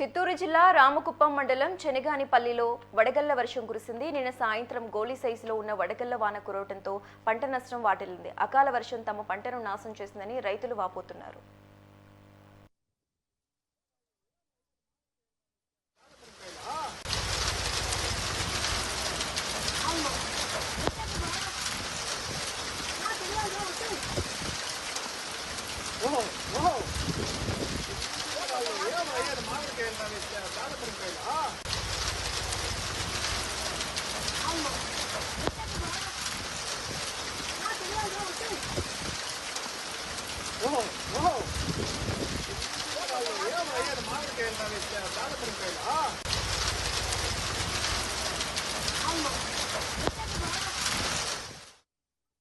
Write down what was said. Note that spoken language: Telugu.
చిత్తూరు జిల్లా రామకుప్పం మండలం చెనగానిపల్లిలో వడగళ్ల వర్షం కురిసింది. నిన్న సాయంత్రం గోళీ సైజులో ఉన్న వడగళ్ల వాన కురవడంతో పంట నష్టం వాటిల్లింది. అకాల వర్షం తమ పంటను నాశనం చేసిందని రైతులు వాపోతున్నారు. Alma.